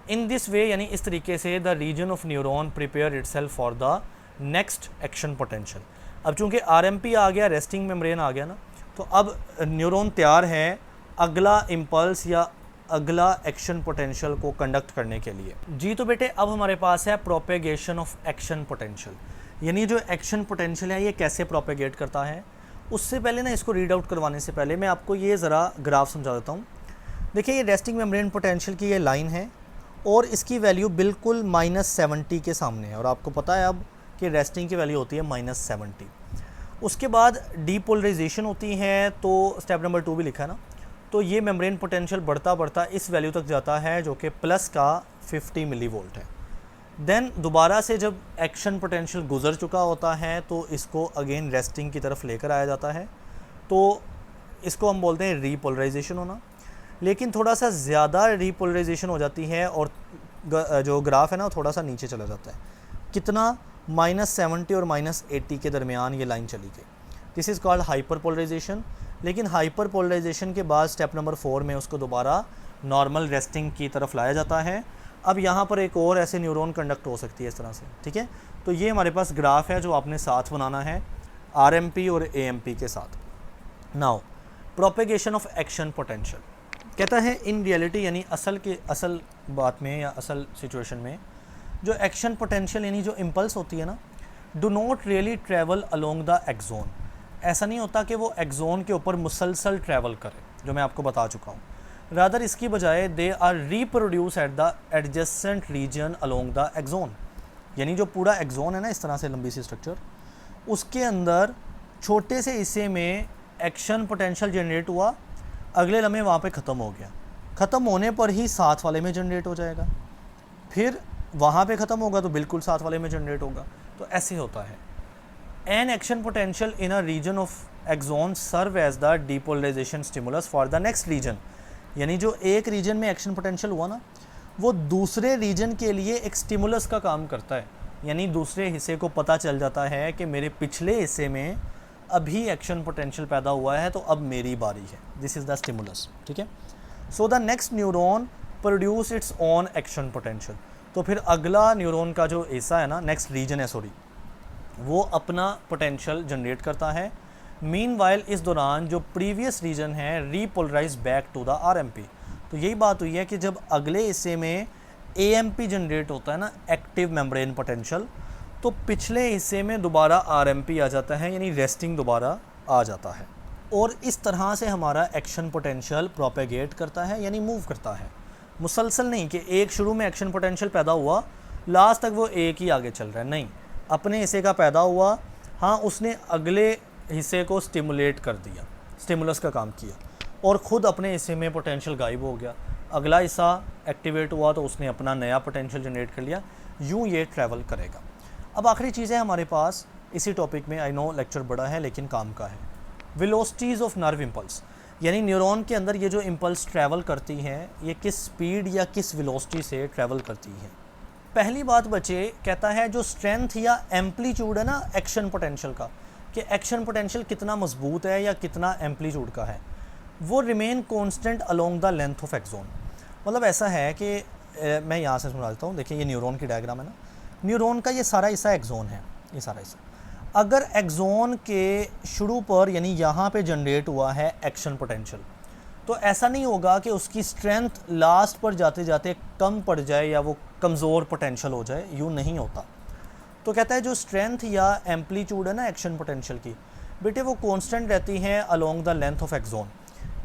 इन दिस वे, यानी इस तरीके से the region of neuron prepare itself for the next action potential. अब चूंकि आरएमपी आ गया, रेस्टिंग मेम्ब्रेन आ गया ना, तो अब न्यूरॉन तैयार है अगला इम्पल्स या अगला एक्शन पोटेंशियल को कंडक्ट करने के लिए। जी तो बेटे अब हमारे पास है प्रोपेगेशन ऑफ एक्शन पोटेंशियल, यानी जो एक्शन पोटेंशियल है ये कैसे प्रोपेगेट करता है। उससे पहले ना इसको रीड आउट करवाने से पहले मैं आपको ये ज़रा ग्राफ समझा देता हूँ। देखिए ये रेस्टिंग मेम्ब्रेन पोटेंशियल की ये लाइन है और इसकी वैल्यू बिल्कुल -70 के सामने है, और आपको पता है अब कि रेस्टिंग की वैल्यू होती है -70। उसके बाद डीपोलराइजेशन होती है, तो स्टेप नंबर 2 भी लिखा है ना, तो ये मेम्ब्रेन पोटेंशियल बढ़ता बढ़ता इस वैल्यू तक जाता है जो कि प्लस का 50 मिली वोल्ट है। देन दोबारा से जब एक्शन पोटेंशियल गुजर चुका होता है तो इसको अगेन रेस्टिंग की तरफ लेकर आया जाता है, तो इसको हम बोलते हैं रीपोलराइजेशन होना। लेकिन थोड़ा सा ज़्यादा रीपोलराइजेशन हो जाती है और जो ग्राफ है ना थोड़ा सा नीचे चला जाता है। कितना? -70 और -80 के दरमियान ये लाइन चली गई। This is called hyperpolarisation. लेकिन हाइपर पोलराइजेशन के बाद स्टेप नंबर 4 में उसको दोबारा नॉर्मल रेस्टिंग की तरफ लाया जाता है, अब यहाँ पर एक और ऐसे न्यूरॉन कंडक्ट हो सकती है इस तरह से, ठीक है। तो ये हमारे पास ग्राफ है जो आपने साथ बनाना है RMP और AMP के साथ। Now propagation of action potential कहता है इन रियलिटी, यानी असल बात में या असल सिचुएशन में जो एक्शन पोटेंशियल यानी जो इम्पल्स होती है ना, do not really travel along the axon. ऐसा नहीं होता कि वो एक्जोन के ऊपर मुसलसल ट्रैवल करे, जो मैं आपको बता चुका हूँ। रादर इसकी बजाय they are reproduce at the adjacent region along the axon, यानी जो पूरा एक्जोन है ना इस तरह से लंबी सी स्ट्रक्चर, उसके अंदर छोटे से हिस्से में एक्शन पोटेंशियल जनरेट हुआ, अगले लम्हे वहाँ पे ख़त्म हो गया, ख़त्म होने पर ही साथ वाले में जनरेट हो जाएगा, फिर वहाँ पे ख़त्म होगा तो बिल्कुल साथ वाले में जनरेट होगा। तो ऐसे होता है। An action potential in a region of axon serve as the depolarisation stimulus for the next region, यानी जो एक रीजन में एक्शन पोटेंशियल हुआ ना, वो दूसरे रीजन के लिए एक स्टिमुलस का काम करता है, यानी दूसरे हिस्से को पता चल जाता है कि मेरे पिछले हिस्से में अभी एक्शन पोटेंशियल पैदा हुआ है तो अब मेरी बारी है। दिस इज़ द स्टिमुलस, ठीक है। So the next neuron produce its own action potential, तो फिर अगला न्यूरॉन का जो हिस्सा है ना, नेक्स्ट रीजन है सॉरी, वो अपना पोटेंशियल जनरेट करता है। मीनवाइल इस दौरान जो प्रीवियस रीजन है repolarise back to the RMP। तो यही बात हुई है कि जब अगले हिस्से में AMP जनरेट होता है ना, एक्टिव मेम्ब्रेन पोटेंशियल, तो पिछले हिस्से में दोबारा RMP आ जाता है, यानी रेस्टिंग दोबारा आ जाता है, और इस तरह से हमारा एक्शन पोटेंशियल प्रोपेगेट करता है, यानी मूव करता है। मुसलसल नहीं कि एक शुरू में एक्शन पोटेंशियल पैदा हुआ, लास्ट तक वो एक ही आगे चल रहा है, नहीं, अपने हिस्से का पैदा हुआ, हाँ उसने अगले हिस्से को स्टिमुलेट कर दिया, स्टिमुलस का काम किया, और ख़ुद अपने हिस्से में पोटेंशियल गायब हो गया, अगला हिस्सा एक्टिवेट हुआ तो उसने अपना नया पोटेंशियल जनरेट कर लिया, यूँ ये ट्रैवल करेगा। अब आखिरी चीज़ है हमारे पास इसी टॉपिक में, आई नो लेक्चर बड़ा है लेकिन काम का है, वेलोसिटीज़ ऑफ नर्व इम्पल्स, यानी न्यूरॉन के अंदर ये जो इम्पल्स ट्रैवल करती हैं ये किस स्पीड या किस वेलोसिटी से ट्रैवल करती है। पहली बात बच्चे कहता है जो स्ट्रेंथ या एम्पलीट्यूड है ना एक्शन पोटेंशियल का, कि एक्शन पोटेंशियल कितना मजबूत है या कितना एम्पलीट्यूड का है, वो remain constant along the length of axon. मतलब ऐसा है कि मैं यहाँ से समझा देता हूँ, देखिए ये न्यूरॉन की डायग्राम है ना, न्यूरॉन का ये सारा हिस्सा एक्जोन है, ये सारा हिस्सा, अगर एक्जोन के शुरू पर यानी यहाँ पे जनरेट हुआ है एक्शन पोटेंशियल, तो ऐसा नहीं होगा कि उसकी स्ट्रेंथ लास्ट पर जाते जाते कम पड़ जाए या वो कमज़ोर पोटेंशियल हो जाए, यूँ नहीं होता। तो कहता है जो स्ट्रेंथ या एम्पलीट्यूड है ना एक्शन पोटेंशियल की, बेटे वो कांस्टेंट रहती हैं along the length of axon,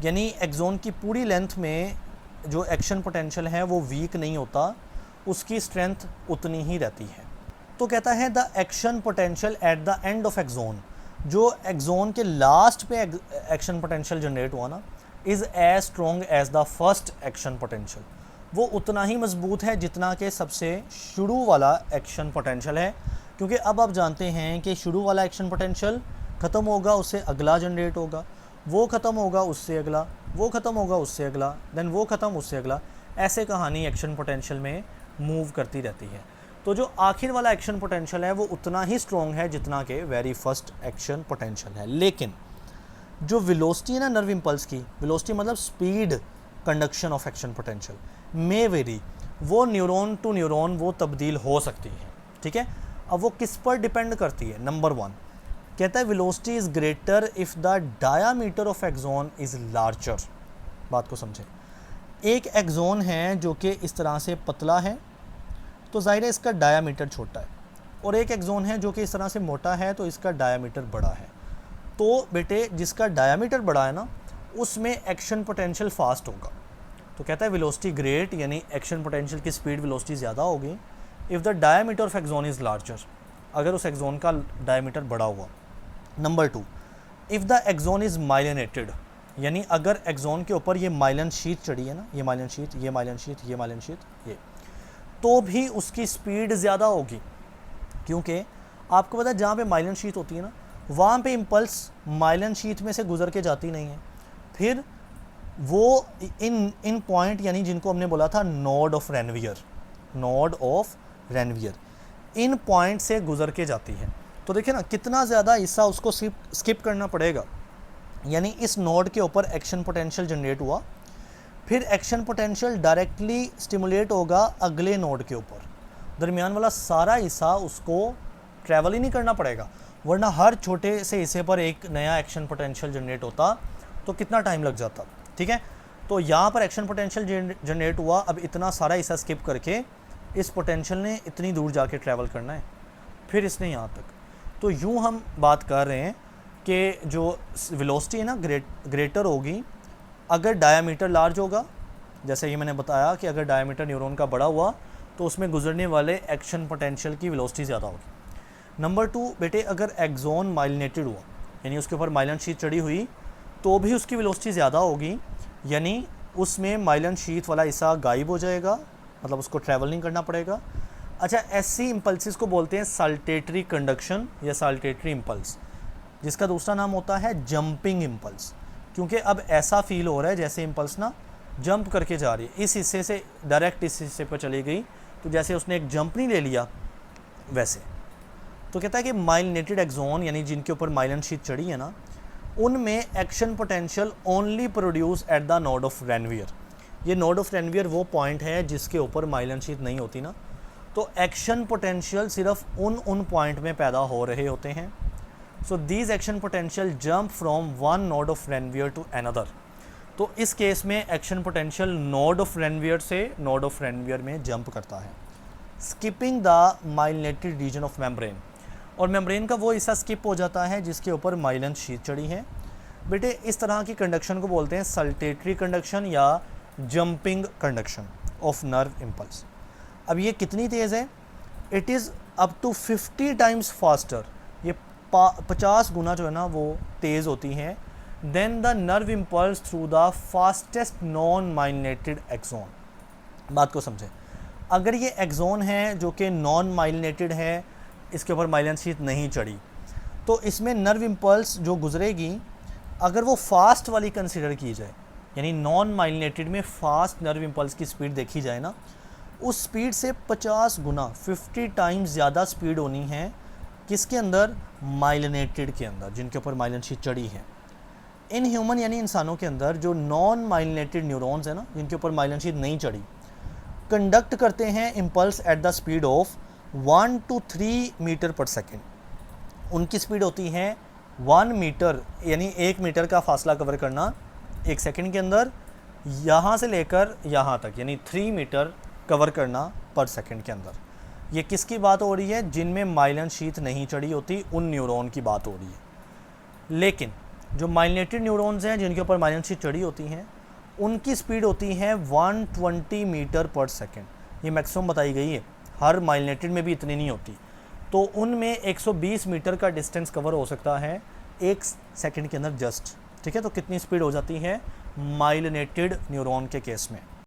यानी एक्जोन की पूरी लेंथ में जो एक्शन पोटेंशियल है वो वीक नहीं होता, उसकी स्ट्रेंथ उतनी ही रहती है। तो कहता है the action potential at the end of axon, जो एक्जोन के लास्ट पे एक्शन पोटेंशियल जनरेट हुआ ना, is as strong as the first action potential, वो उतना ही मजबूत है जितना कि सबसे शुरू वाला एक्शन पोटेंशियल है, क्योंकि अब आप जानते हैं कि शुरू वाला एक्शन पोटेंशियल ख़त्म होगा उससे अगला जनरेट होगा, वो ख़त्म होगा उससे अगला, वो ख़त्म होगा उससे अगला, देन वो ख़त्म उससे अगला, ऐसे कहानी एक्शन पोटेंशियल में मूव करती रहती है। तो जो आखिर वाला एक्शन पोटेंशियल है वो उतना ही स्ट्रॉन्ग है जितना कि वेरी फर्स्ट एक्शन पोटेंशियल है। लेकिन जो वेलोसिटी है ना नर्व इम्पल्स की, वेलोसिटी मतलब speed conduction of action potential, may very, वो न्यूरॉन टू न्यूरॉन वो तब्दील हो सकती है, ठीक है। अब वो किस पर डिपेंड करती है, नंबर 1 कहता है velocity is greater if the diameter of axon is larger. बात को समझें, एक एक्जोन है जो कि इस तरह से पतला है तो ज़ाहिर है इसका डायामीटर छोटा है, और एक एक्जोन है जो कि इस तरह से मोटा है तो इसका डायामीटर बड़ा है। तो बेटे जिसका डायामीटर बड़ा है ना उसमें एक्शन पोटेंशियल फास्ट होगा। तो कहता है वेलोसिटी ग्रेट, यानी एक्शन पोटेंशियल की स्पीड वेलोसिटी ज़्यादा होगी if the diameter of axon is larger, अगर उस एक्जोन का डायामीटर बड़ा हुआ। Number 2, if the axon is myelinated, यानी अगर एक्जोन के ऊपर ये माइलन शीट चढ़ी है ना, ये माइलन शीट, ये माइलन शीट, ये माइलन शीट, ये, तो भी उसकी स्पीड ज़्यादा होगी, क्योंकि आपको पता है जहाँ पे माइलन शीट होती है ना वहाँ पे इम्पल्स माइलन शीट में से गुजर के जाती नहीं है, फिर वो इन पॉइंट यानी जिनको हमने बोला था node of Ranvier, node of Ranvier, in point से गुजर के जाती है। तो देखिए ना कितना ज़्यादा हिस्सा उसको स्किप करना पड़ेगा, यानी इस नोड के ऊपर एक्शन पोटेंशियल जनरेट हुआ, फिर एक्शन पोटेंशियल डायरेक्टली स्टिमुलेट होगा अगले नोड के ऊपर, दरमियान वाला सारा हिस्सा उसको ट्रैवल ही नहीं करना पड़ेगा, वरना हर छोटे से हिस्से पर एक नया एक्शन पोटेंशियल जनरेट होता तो कितना टाइम लग जाता। ठीक है, तो यहाँ पर एक्शन पोटेंशियल जनरेट हुआ, अब इतना सारा हिस्सा स्किप करके इस पोटेंशियल ने इतनी दूर जाके ट्रैवल करना है, फिर इसने यहाँ तक। तो यूँ हम बात कर रहे हैं कि जो वेलोसिटी है ना ग्रेटर होगी अगर डायामीटर लार्ज होगा, जैसे ये मैंने बताया कि अगर डायामीटर न्यूरॉन का बड़ा हुआ तो उसमें गुजरने वाले एक्शन पोटेंशियल की वेलोसिटी ज़्यादा होगी। नंबर 2 बेटे, अगर एक्सोन माइलिनेटेड हुआ यानी उसके ऊपर माइलन शीट चढ़ी हुई तो भी उसकी वेलोसिटी ज़्यादा होगी, यानी उसमें माइलन शीट वाला हिस्सा गायब हो जाएगा, मतलब उसको ट्रैवल नहीं करना पड़ेगा। अच्छा, ऐसी इम्पल्सिस को बोलते हैं साल्टेटरी कंडक्शन या साल्टेटरी इम्पल्स, जिसका दूसरा नाम होता है जंपिंग इम्पल्स, क्योंकि अब ऐसा फील हो रहा है जैसे इम्पल्स ना जंप करके जा रही है, इस हिस्से से डायरेक्ट इस हिस्से पर चली गई, तो जैसे उसने एक जंप नहीं ले लिया वैसे। तो कहता है कि माइलिनेटेड एक्सोन यानी जिनके ऊपर माइलन शीट चढ़ी है ना, उनमें action potential only produce at the node of Ranvier. ये नोड ऑफ रेनवियर वो पॉइंट है जिसके ऊपर माइलन शीट नहीं होती ना, तो एक्शन पोटेंशियल सिर्फ उन पॉइंट में पैदा हो रहे होते हैं। So these action potential jump from one node of Ranvier to another. तो इस केस में action potential node of Ranvier से नोड ऑफ रेनवियर में जंप करता है, skipping the myelinated region of membrane, और मेम्ब्रेन का वो हिस्सा स्किप हो जाता है जिसके ऊपर माइलन शीट चढ़ी है। बेटे, इस तरह की कंडक्शन को बोलते हैं सल्टेटरी कंडक्शन या jumping conduction of nerve impulse. अब ये कितनी तेज़ है? It is up to 50 times faster, ये 50 गुना जो है ना वो तेज़ होती हैं than the nerve impulse through the fastest non myelinated axon. बात को समझें, अगर ये एक्सोन है जो कि नॉन माइलिनेटेड है, इसके ऊपर माइलन शीट नहीं चढ़ी, तो इसमें नर्व इम्पल्स जो गुजरेगी अगर वो फास्ट वाली कंसिडर की जाए, यानी नॉन माइलिनेटेड में फास्ट नर्व इम्पल्स की स्पीड देखी जाए ना, उस स्पीड से 50 गुना 50 टाइम्स ज़्यादा स्पीड होनी है किसके अंदर? माइलिनेटेड के अंदर, जिनके ऊपर माइलन शीट चढ़ी है। इन ह्यूमन यानी इंसानों के अंदर जो नॉन माइलिनेटेड न्यूरॉन्स है ना, जिनके ऊपर माइलन शीट नहीं चढ़ी, कंडक्ट करते हैं impulse at the speed of 1 to 3 metre per second. उनकी स्पीड होती है 1 मीटर, यानी 1 मीटर का फासला कवर करना 1 सेकेंड के अंदर, यहाँ से लेकर यहाँ तक यानी 3 मीटर कवर करना पर सेकेंड के अंदर। ये किसकी बात हो रही है? जिनमें माइलन शीट नहीं चढ़ी होती, उन न्यूरॉन की बात हो रही है। लेकिन जो माइलिनेटेड न्यूरॉन्स हैं जिनके ऊपर माइलन शीट चढ़ी होती हैं, उनकी स्पीड होती है 120 मीटर पर सेकेंड, ये मैक्सिमम बताई गई है, हर माइलिनेटेड में भी इतनी नहीं होती। तो उनमें 120 मीटर का डिस्टेंस कवर हो सकता है 1 सेकेंड के अंदर जस्ट। ठीक है, तो कितनी स्पीड हो जाती है माइलिनेटेड न्यूरॉन के केस में?